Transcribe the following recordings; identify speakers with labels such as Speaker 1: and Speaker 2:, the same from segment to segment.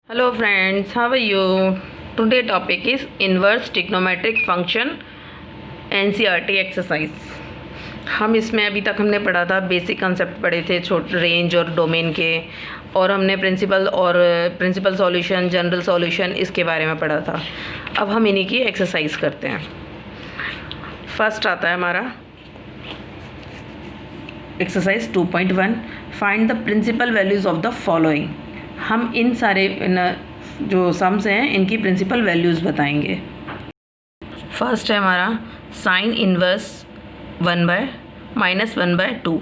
Speaker 1: Hello friends, how are you? Today topic is inverse trigonometric function NCERT exercise। हम इसमें अभी तक हमने पढ़ा था, बेसिक कंसेप्ट पढ़े थे, छोटे रेंज और डोमेन के, और हमने प्रिंसिपल सॉल्यूशन, जनरल सॉल्यूशन इसके बारे में पढ़ा था। अब हम इन्हीं की एक्सरसाइज करते हैं। फर्स्ट आता है हमारा exercise 2.1, find the principal values of the following. हम इन सारे जो सम्स हैं इनकी प्रिंसिपल वैल्यूज़ बताएंगे। फर्स्ट है हमारा साइन इन्वर्स 1/-1/2।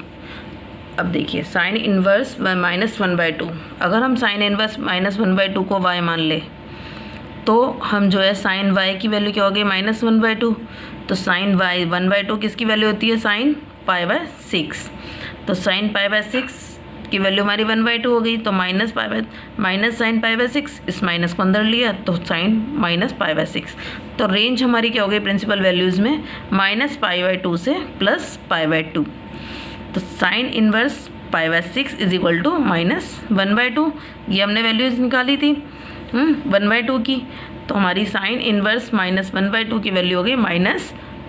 Speaker 1: अब देखिए साइन इन्वर्स -1/2, अगर हम साइन इन्वर्स -1/2 को y मान ले तो हम जो है साइन y की वैल्यू क्या होगी -1/2। तो साइन y 1/2 किसकी वैल्यू होती है, साइन π/6। तो साइन π/6 की वैल्यू हमारी 1/2 हो गई। तो माइनस साइन π/6, इस माइनस को अंदर लिया तो साइन -π/6। तो रेंज हमारी क्या हो गई प्रिंसिपल वैल्यूज़ में -π/2 से +π/2। तो sine inverse π/6 is equal to -1/2। ये हमने वैल्यूज़ निकाली थी 1/2 की। तो हमारी साइन इन्वर्स -1/2 की वैल्यू हो गई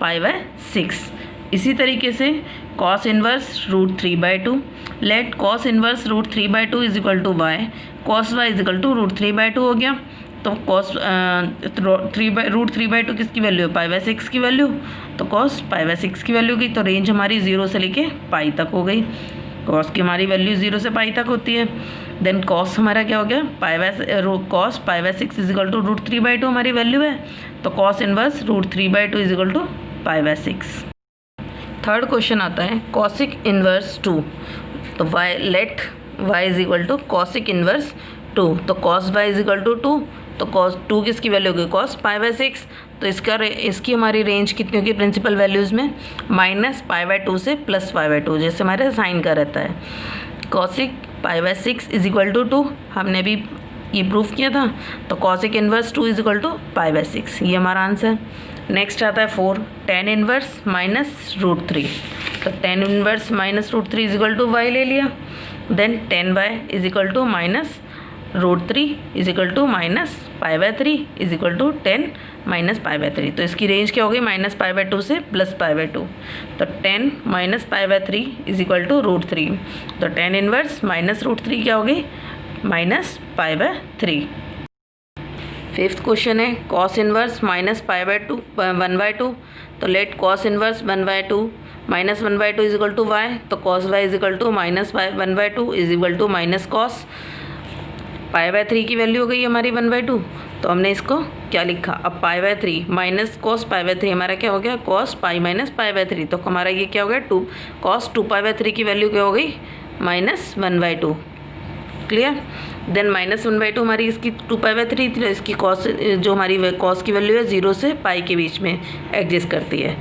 Speaker 1: -π/6। इसी तरीके से cos inverse √3/2। Let cos inverse √3/2 is equal to y, cos y is equal to √3/2 हो गया। तो कॉस √3/2 किसकी वैल्यू है, π/6 की वैल्यू। तो कॉस π/6 की वैल्यू गई। तो रेंज हमारी 0 से लेके पाई तक हो गई। कॉस की हमारी वैल्यू 0 से पाई तक होती है। देन कॉस हमारा क्या हो गया, कॉस π/6 इज इक्वल टू √3/2 हमारी वैल्यू है। तो cos inverse √3/2 is equal to π/6। Third question आता है कॉसिक इन्वर्स 2। तो let y is equal to cosec inverse 2। तो cos y is equal to 2। तो कॉस 2 किसकी वैल्यू होगी, कॉस π/6। तो इसकी हमारी रेंज कितनी होगी प्रिंसिपल वैल्यूज़ में -π/2 से +π/2, जैसे हमारे साइन का रहता है। कॉसिक π/6 इज इक्वल टू 2, हमने भी ये प्रूफ किया था। तो cosec inverse 2 is equal to π/6, ये हमारा आंसर। नेक्स्ट आता है 4, tan इन्वर्स -√3। तो tan inverse -√3 is equal to y ले लिया। Then tan y is equal to -√3 is equal to -π/3 is equal to 10 -π/3। तो इसकी रेंज क्या होगी -π/2 से +π/2। तो 10 -π/3 इज इक्वल टू √3। तो tan इन्वर्स -√3 क्या होगी -π/3। फिफ्थ क्वेश्चन है कॉस इन्वर्स -π/2 1/2। तो let cos inverse 1/2 -1/2 is equal to y. तो cos y is equal to -1/2 is equal to minus cos π/3 की वैल्यू हो गई हमारी 1/2। तो हमने इसको क्या लिखा, अब π/3 माइनस कॉस π/3 हमारा क्या हो गया, कॉस π -π/3। तो हमारा ये क्या हो गया, कॉस 2π/3 की वैल्यू क्या हो गई -1/2। क्लियर। देन -1/2 हमारी इसकी 2π/3 थी। तो इसकी कॉस जो हमारी कॉस की वैल्यू है 0 से पाई के बीच में एग्जिस्ट करती है।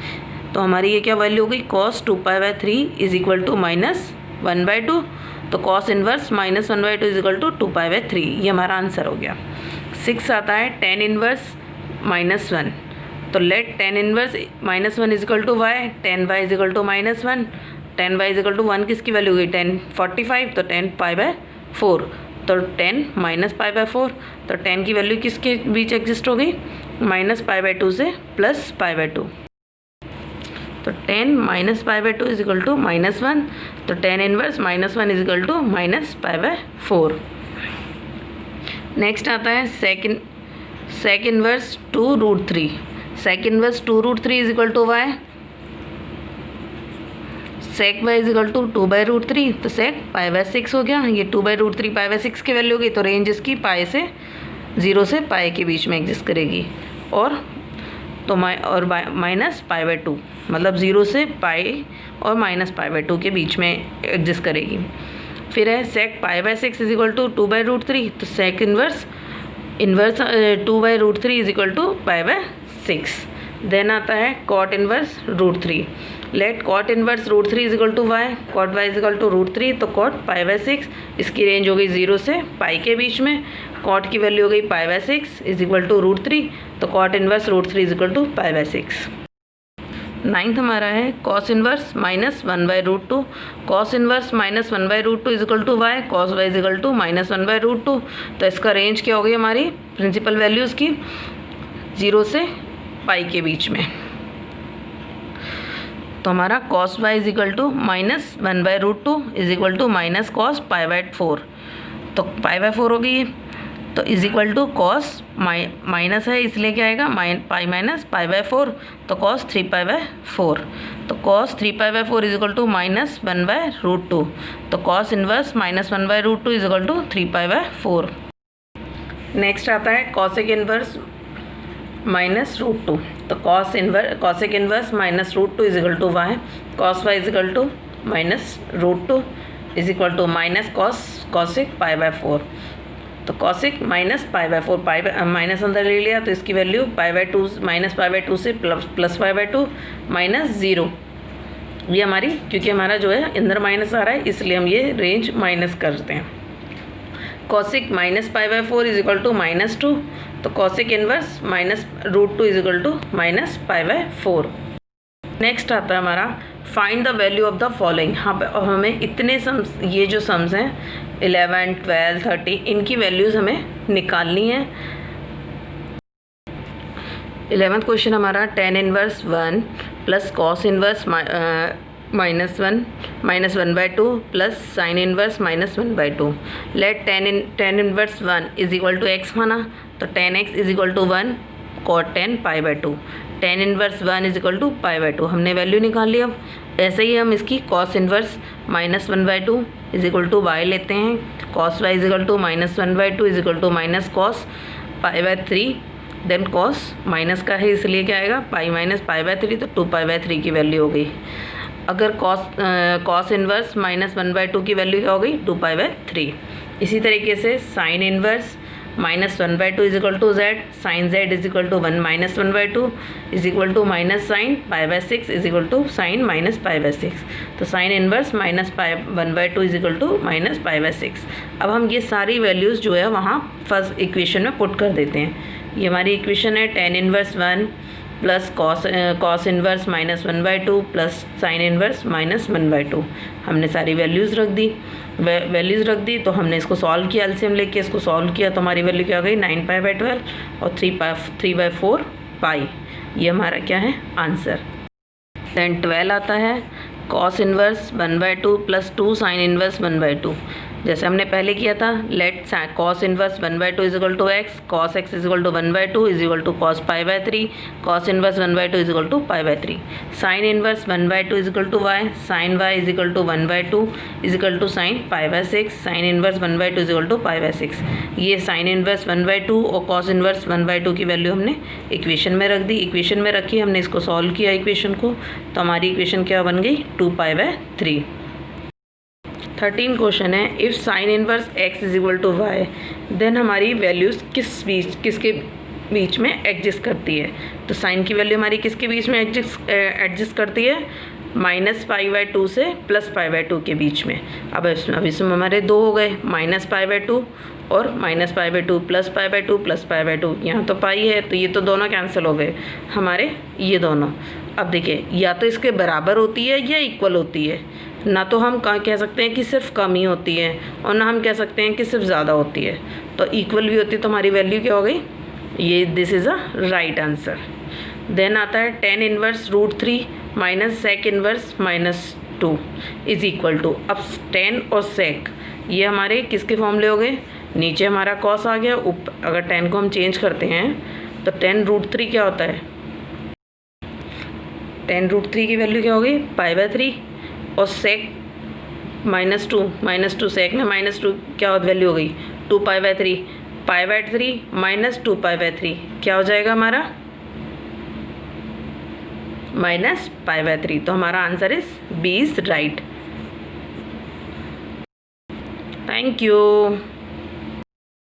Speaker 1: तो हमारी ये क्या वैल्यू हो गई, कॉस 2π/3 इज इक्वल टू -1/2। तो cos inverse -1/2 is equal to 2π/3, ये हमारा आंसर हो गया। 6 आता है tan इन्वर्स -1। तो let tan inverse -1 is equal to y, tan y is equal to -1। tan y is equal to 1 किसकी वैल्यू हो गई, tan 45। तो tan π/4। तो 10 -π/4। तो 10 की वैल्यू किसके बीच एग्जिस्ट हो गई, -π/2 से +π/2। तो 10 -π/2 इज इक्वल टू -1। तो tan inverse -1 is equal to -π/4। Next आता है sec inverse 2√3। Sec inverse 2√3 is equal to y. Sec y is equal to 2/√3। तो सेक π/6 हो गया। ये 2/√3 π/6 की वैल्यू होगी। तो रेंज इसकी पाई से 0 से पाई के बीच में एग्जिस्ट करेगी। और -π/2 मतलब 0 से पाई और -π/2 के बीच में एग्जिस्ट करेगी। फिर है सेक π/6 इज इक्वल टू 2/√3। तो sec inverse 2/√3 is equal to π/6। Then आता है cot inverse √3। Let cot inverse √3 is equal to y, cot y is equal to √3। तो कॉट π/6 इसकी रेंज हो गई 0 से पाई के बीच में। कॉट की वैल्यू हो गई π/6 इज इक्वल टू √3। तो cot inverse √3 is equal to π/6। Ninth हमारा है cos inverse minus 1/√2, cos inverse minus 1/√2 is equal to y, cos y is equal to minus 1/√2। तो इसका रेंज क्या हो गई हमारी प्रिंसिपल वैल्यूज़ की 0 से पाई के बीच में। तो हमारा cos y is equal to minus 1/√2 is equal to minus cos π/4। तो π/4 हो गई है, तो is equal to cos minus है इसलिए क्या आएगा पाई माइनस π/4, तो कॉस 3π/4। तो cos 3π/4 is equal to minus 1/√2। तो cos inverse minus 1/√2 is equal to 3π/4। Next आता है कॉसेक इनवर्स माइनस √2। तो cosec inverse minus √2 is equal to y, cos y is equal to minus √2 is equal to minus cosec π/4। तो cosec minus π/4, pi minus अंदर ले लिया तो इसकी value π/2 minus π/2 से प्लस π/2 माइनस 0। ये हमारी क्योंकि हमारा जो है अंदर माइनस आ रहा है इसलिए हम ये रेंज माइनस करते हैं। Cosec minus π/4 is equal to minus 2। तो cosec inverse minus √2 is equal to minus π/4। Next आता है हमारा find the value of the following. हाँ हमें इतने सम्स, ये जो सम्स हैं 11, 12, 30, इनकी वैल्यूज़ हमें निकालनी है। 11th क्वेश्चन हमारा tan inverse 1 plus cos inverse minus 1/2 plus sine inverse minus 1/2। Let tan inverse 1 is equal to x माना, तो tan x is equal to 1 cot 10 π/2। tan inverse 1 is equal to π/2 हमने value निकाल ली। अब ऐसे ही हम इसकी cos inverse minus 1/2 is equal to y लेते हैं, cos y is equal to minus 1/2 is equal to minus cos π/3। Then cos minus का है इसलिए क्या आएगा पाई माइनस π/3, तो 2π/3 की वैल्यू हो गई। अगर कॉस इनवर्स माइनस 1/2 की वैल्यू क्या हो गई 2π/3। इसी तरीके से sine inverse minus 1/2 is equal to z, sine z is equal to 1 minus 1/2 is equal to minus sine π/6 is equal to sine minus π/6। तो sine inverse minus 1/2 is equal to minus π/6। अब हम ये सारी वैल्यूज़ जो है वहाँ first equation में put कर देते हैं। ये हमारी इक्वेशन है tan inverse 1 plus cos inverse minus 1/2 plus sine inverse minus 1/2। हमने सारी वैल्यूज़ रख दी तो हमने इसको सॉल्व किया, एलसीएम लेके इसको सॉल्व किया तो हमारी वैल्यू क्या हो गई 9π/12 और 3/4 पाई। ये हमारा क्या है आंसर। देन 12 आता है cos inverse 1/2 plus 2 sine inverse 1/2। जैसे हमने पहले किया था let cos inverse 1/2 is equal to x, cos x is equal to 1/2 is equal to cos π/3, cos inverse 1/2 is equal to π/3। Sine inverse 1/2 is equal to y, sine y is equal to 1/2 is equal to sine π/6, sine inverse 1/2 is equal to π/6। ये sign inverse 1/2 और cos inverse 1/2 की value हमने equation में रख दी। Equation में रखी हमने इसको सॉल्व किया इक्वेशन को, तो हमारी इक्वेशन क्या बन गई 2π/3। 13 क्वेश्चन है if sine inverse x is equal to y then हमारी वैल्यूज़ किसके बीच में एडजस्ट करती है। तो साइन की वैल्यू हमारी किसके बीच में एडजस्ट करती है माइनस π/2 से प्लस π/2 के बीच में। अब इसमें हमारे दो हो गए माइनस π/2 और माइनस π/2 प्लस π/2 प्लस π/2। यहाँ तो पाई है तो ये तो दोनों कैंसिल हो गए हमारे ये दोनों। अब देखिए या तो इसके बराबर होती है या इक्वल होती है, ना तो हम कह सकते हैं कि सिर्फ कम ही होती है और ना हम कह सकते हैं कि सिर्फ ज़्यादा होती है। तो इक्वल भी होती है तो हमारी वैल्यू क्या हो गई ये this is a right answer. Then आता है tan inverse √3 minus sec inverse -2 is equal to. अब tan और सेक ये हमारे किसके फॉर्मूले हो गए, नीचे हमारा कॉस आ गया, अगर tan को हम चेंज करते हैं तो tan √3 क्या होता है, tan √3 की वैल्यू क्या हो गई π/3 और सेक -2 सेक में -2 क्या वैल्यू हो गई 2π/3, π/3 माइनस 2π/3 क्या हो जाएगा हमारा -π/3। तो हमारा answer is B is right. Thank you.